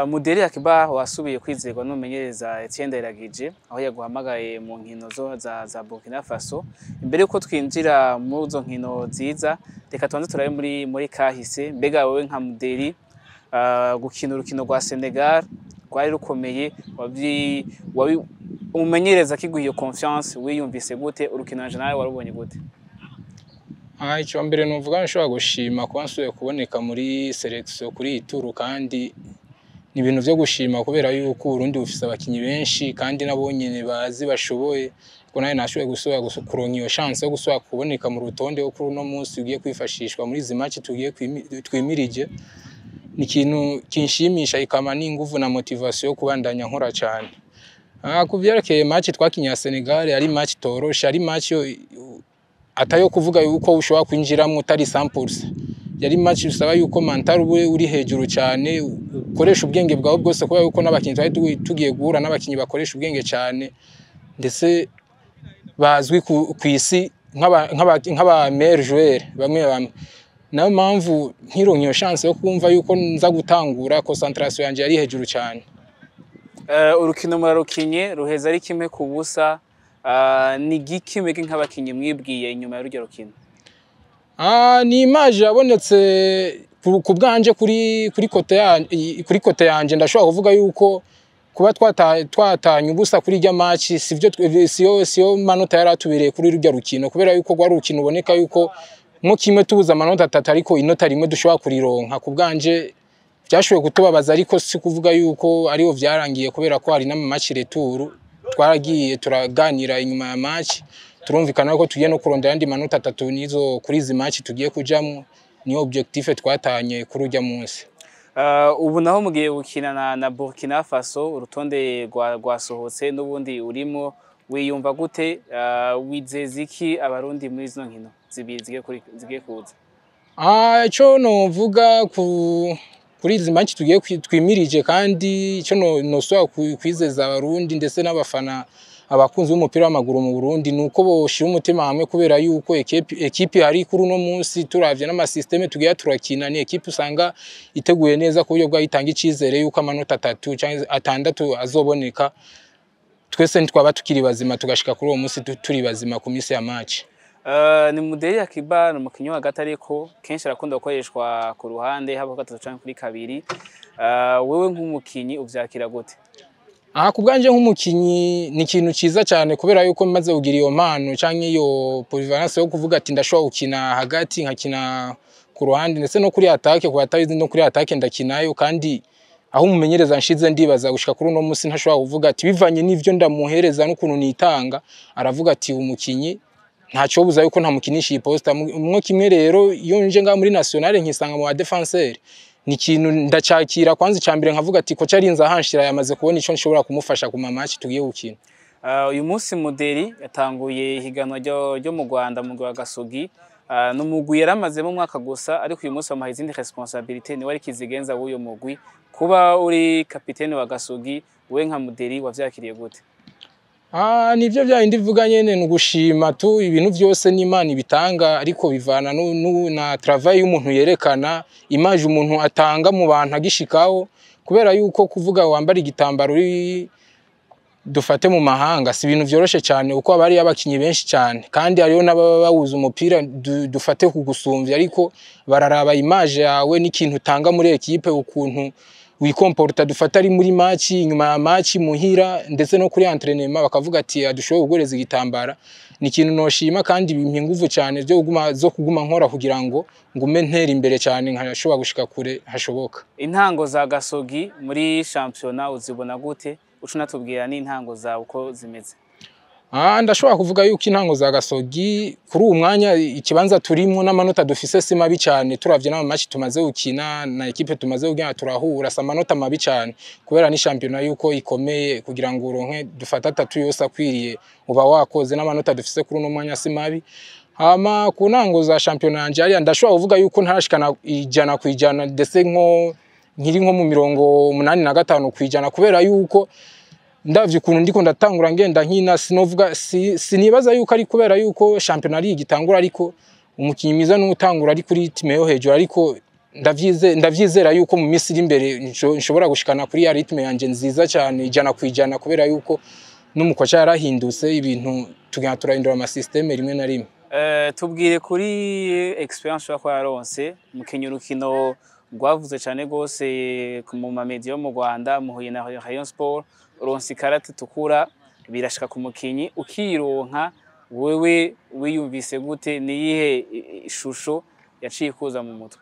Mudeli Akiba wasubiye kwizerwa n'umumenyereza Etienne Ndayiragije aho yaguhamagaye mu nkino za Burkina Faso. Imbere yuko twinjira muri zo nkino nziza, reka tubanze turabe muri kahise. Mbega wewe nka Mudeli gukina urukino rwa Senegal rwari rukomeye, umumenyereza akiguha iyo confiance wiyumvise gute? Urukino en general warubonye gute? Icyo mbere nuvuga nshobora gushima kuba nsubiye kuboneka muri selection kuri ituru, kandi ni ibintu byo gushima kubera yuko Burundi bufise abakinyi benshi kandi nabo nyene bazi bashoboye, ko naye nashoboye gusubira kuronka iyo chance yo gusubira kuboneka mu rutonde wo kuri uno munsi ugiye kwifashishwa muri izi match tugiye twimirije. Ni ikintu kinshimisha ikama n'inguvu na motivation yo kubandanya nkora cyane. Kuvyerekeye match twakinya Senegal, ari match torosha, ari match atayo kuvuga yuko ushobora kwinjiramwo utari 100%. Yari match usaba yuko mental uri hejuru cyane, ukoresha ubwenge bwawe bwose, kubera yuko n'abakinyi twari tugiye guhura n'abakinyi bakoresha ubwenge cyane, ndetse bazwi ku isi nk'aba meilleur joueur bamwe. Nayo mpamvu nkironka iyo chance yo kumva yuko nza gutangura, concentration yanje yari hejuru cyane. Urukino murarukinye ruheza ari kimwe ku busa. Ni giki mwebwe nk'abakinyi mwibwiye inyuma y'urugero rukino? Ni image yabonetse ku bwanje kuri kote yanje. Ndashobora kuvuga yuko kuba twatanye ubusa kuri irya match siyo manota yaratubereye kuri urugero rukino, kubera yuko rwari urukino uboneka yuko nko kimwe tubuza amanota 3 ariko inota rimwe dushobora kurironka. Ku bwanje byashoboye kutubabaza, ariko si kuvuga yuko ariho vyarangiye, kubera ko hari n'amamatch retour twaragiye turaganira inyuma ya match, turumvikana ko tugiye no kurondera andi manota 3 nizo kuri izi match tugiye kujamwo. Niyo objectif twatanye kuri urya munsi. Ubu naho mugiye gukina na Burkina Faso, urutonde rwasohotse n'ubundi urimo, wiyumva gute? Wizeza iki abarundi muri zino nkino zibiri zigiye kuza? Ico novuga kuri izi match tugiye twimirije, kandi ico nosaba kwizeza abarundi ndetse n'abafana abakunzi b'umupira w'amaguru mu Burundi, nuko boshira umutima hamwe, kubera yuko equipe hari kuri uno munsi turavye n'amasysteme tugiye turakina, ni equipe usanga iteguye neza ku buryo bwayitanga icizere yuko amanota 3 cyangwa 6 azoboneka. Twese ntitwaba tukiri bazima tugashika kuri uwo munsi turi bazima ku minsi ya match. Ni Mudeli Akiba ni umukinyi hagati, ariko kenshi arakunda gukoreshwa ku ruhande, haba gatatu canke kuri kabiri. Wewe nk'umukinyi uvyakira gute? Ku bwanje nk'umukinyi ni ikintu ciza cyane, kubera yuko maze kugira iyo mpano canke iyo polyvalence yo kuvuga ati ndashobora gukina hagati, nkakina ku ruhande ndetse no kuri attaque. Ku batabizi no kuri attaque ndakinayo, kandi aho umumenyereza nshize ndibaza gushika kuri uno munsi ntashobora kuvuga ati bivanye n'ivyo ndamuhereza n'ukuntu nitanga, aravuga ati umukinyi ntaco buza yuko ntamukinisha iyi posta. Mwo kimwe rero iyo nje nga muri nationale nkisanga mu ba défenseur, ni ikintu ndacakira kwanza icambere, nkavuga ati ko carinza ahanshira yamaze kubona ico nshobora kumufasha ku match tugiye gukina. Uyu munsi Mudeli yatanguye higanwa ryo mu Rwanda mu rwa Gasogi. N'umugwi yaramaze mu mwaka gusa, ariko uyu munsi bamuhaye izindi responsabilité, ni wari kizigenza w'uyo mugwi. Kuba uri kapitene wa Gasogi, we nka Mudeli wavyakiriye gute? Nivyo byayindi vuga nyene, nugushima tu. Ibintu byose n'Imana ibitanga, ariko bivana na travail y'umuntu yerekana, image umuntu atanga mu bantu agishikaho, kubera yuko kuvuga wambara igitambaro dufate mu mahanga si ibintu vyoroshe cyane, uko abari abakinyi benshi cyane, kandi hariyo n'ababa bawuza umupira dufate kugusumvya, ariko bararaba image yawe n'ikintu utanga muri equipe, ukuntu wikomporta. Dufata ari muri match, inyuma ya match, muhira ndetse no kuri entraînement, bakavuga ati adushoboye kugoreza igitambara. Ni ikintu noshima, kandi bimpa inguvu cyane zo kuguma nkora kugira ngo ngume ntera imbere cyane, nkashobora gushika kure hashoboka. Intango za Gasogi muri championnat uzibona gute? Ucu natubwira n'intango za uko zimeze. Ndashobora kuvuga yuko intango za Gasogi kuri uwo mwanya ikibanza turimo n'amanota dufise si mabi cyane, turavye n'ama match tumaze gukina na equipe tumaze kugana turahura, sa manota mabi cyane, kubera ni championnat yuko ikomeye, kugira ngo uronke dufata 3 yose akwiriye uba wakoze, n'amanota dufise kuri uno mwanya si mabi. Ku ntango za championnat yanje ari ndashobora kuvuga yuko ntarashikana 100% ndetse nkiri nko mu 85% kwijana, kubera yuko ndavye ukuntu ndiko ndatangura ngenda nkina, sinovuga sinibaza yuko ari kubera yuko championnat ari igitangura, ariko umukinyi mwiza n'utangura ari kuri time yo hejuru, ariko ndavyizera yuko mu minsi iri imbere nshobora gushikana kuri ya ritme yanje nziza cyane ijana kwijana kubera yuko n'umukoca yarahindutse ibintu tugenda turahindura ama systeme rimwe na rimwe. Tubwire kuri experience yo kwa Ronse mukenye urukino rwavuze cyane gose mu mamedia yo mu Rwanda muhuye na Rayon Sport Ronse karate tukura birashika ku mukinyi ukironka wewe wiyumvise gute niyihe ishusho yaciye kuza mu mutwe?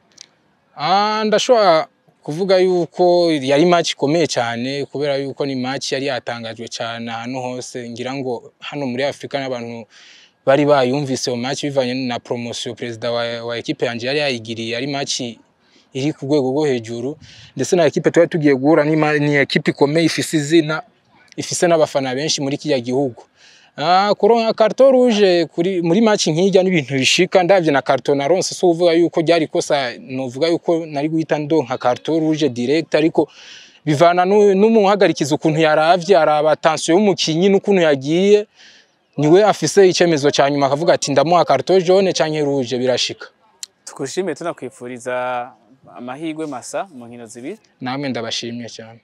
Ndashobora kuvuga yuko yari match ikomeye cyane kubera yuko ni match yari yatangajwe cyane ahantu hose ngira ngo hano muri Afrika n'abantu bari bayumvise iyo match bivanye na promotion president wa equipe yanje yari yayigiriye yari match iri ku rwego rwo hejuru ndetse na equipe twari tugiye guhura ni equipe ikomeye ifise izina ifise n'abafana benshi muri kiya gihugu. Kuronka carton rouge muri match nk'ijya n'ibintu bishika ndavye na carton na Ronse so uvuga yuko ryari kosa novuga yuko nari guhita ndonka carton rouge direct ariko bivana n'umuhagarikiza ukuntu yaravye araba tension y'umukinyi n'ukuntu yagiye niwe afise icemezo cyanyuma akavuga ati ndamuha carton jaune canke rouge birashika. Tukushimiye tunakwifuriza amahirwe masa mu nkino zibiri. Namwe ndabashimiye cyane.